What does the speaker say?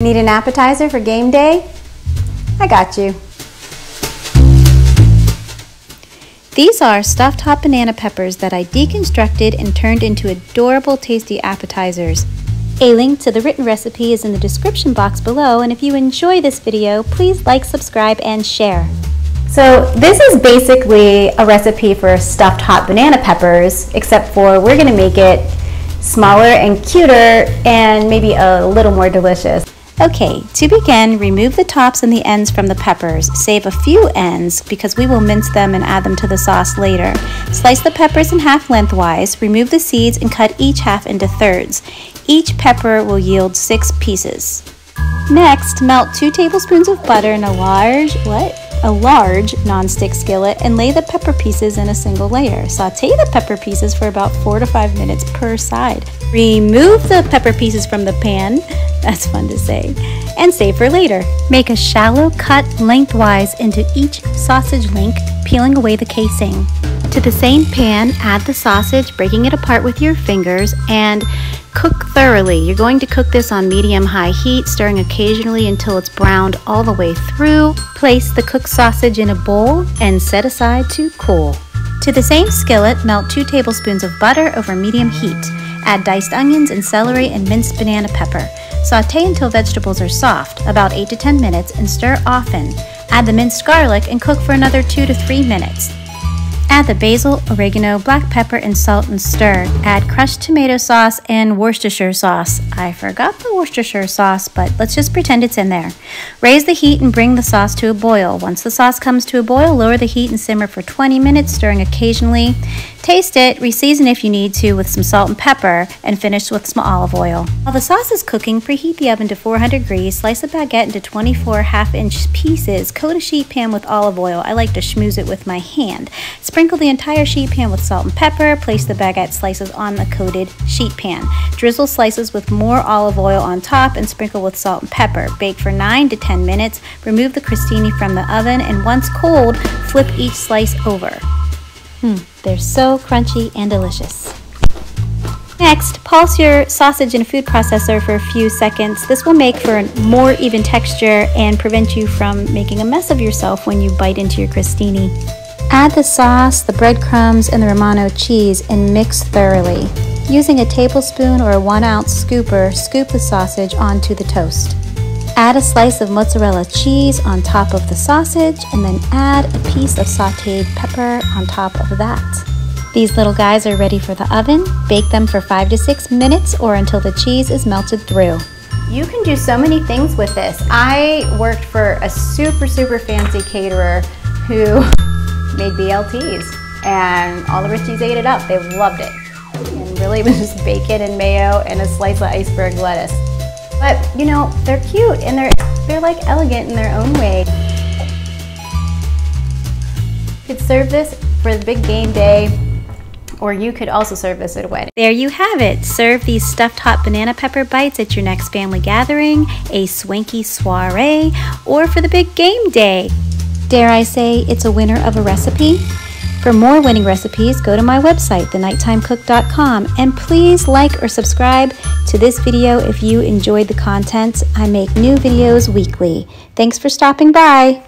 Need an appetizer for game day? I got you. These are stuffed hot banana peppers that I deconstructed and turned into adorable tasty appetizers. A link to the written recipe is in the description box below, and if you enjoy this video, please like, subscribe, and share. So this is basically a recipe for stuffed hot banana peppers, except for we're gonna make it smaller and cuter and maybe a little more delicious. Okay, to begin, remove the tops and the ends from the peppers. Save a few ends because we will mince them and add them to the sauce later. Slice the peppers in half lengthwise, remove the seeds and cut each half into thirds. Each pepper will yield 6 pieces. Next, melt 2 tablespoons of butter in a large non-stick skillet and lay the pepper pieces in a single layer. Sauté the pepper pieces for about 4 to 5 minutes per side. Remove the pepper pieces from the pan, that's fun to say, and save for later. Make a shallow cut lengthwise into each sausage link, peeling away the casing. To the same pan, add the sausage, breaking it apart with your fingers, and cook thoroughly. You're going to cook this on medium-high heat, stirring occasionally until it's browned all the way through. Place the cooked sausage in a bowl and set aside to cool. To the same skillet, melt 2 tablespoons of butter over medium heat. Add diced onions and celery and minced banana pepper. Sauté until vegetables are soft, about 8 to 10 minutes, and stir often. Add the minced garlic and cook for another 2 to 3 minutes. Add the basil, oregano, black pepper, and salt and stir. Add crushed tomato sauce and Worcestershire sauce. I forgot the Worcestershire sauce, but let's just pretend it's in there. Raise the heat and bring the sauce to a boil. Once the sauce comes to a boil, lower the heat and simmer for 20 minutes, stirring occasionally. Taste it, reseason if you need to with some salt and pepper, and finish with some olive oil. While the sauce is cooking, preheat the oven to 400 degrees, slice a baguette into 24 half-inch pieces, coat a sheet pan with olive oil. I like to schmooze it with my hand. Sprinkle the entire sheet pan with salt and pepper, place the baguette slices on the coated sheet pan. Drizzle slices with more olive oil on top and sprinkle with salt and pepper. Bake for 9 to 10 minutes, remove the crostini from the oven, and once cold, flip each slice over. They're so crunchy and delicious. Next, pulse your sausage in a food processor for a few seconds. This will make for a more even texture and prevent you from making a mess of yourself when you bite into your crostini. Add the sauce, the breadcrumbs, and the Romano cheese and mix thoroughly. Using a tablespoon or a 1-ounce scooper, scoop the sausage onto the toast. Add a slice of mozzarella cheese on top of the sausage and then add a piece of sauteed pepper on top of that. These little guys are ready for the oven. Bake them for 5 to 6 minutes or until the cheese is melted through. You can do so many things with this. I worked for a super fancy caterer who made BLTs, and all the Richies ate it up. They loved it. And really it was just bacon and mayo and a slice of iceberg lettuce. But you know, they're cute and they're like elegant in their own way. You could serve this for the big game day, or you could also serve this at a wedding. There you have it. Serve these stuffed hot banana pepper bites at your next family gathering, a swanky soiree, or for the big game day. Dare I say it's a winner of a recipe? For more winning recipes, go to my website, thenighttimecook.com, and please like or subscribe to this video if you enjoyed the content. I make new videos weekly. Thanks for stopping by.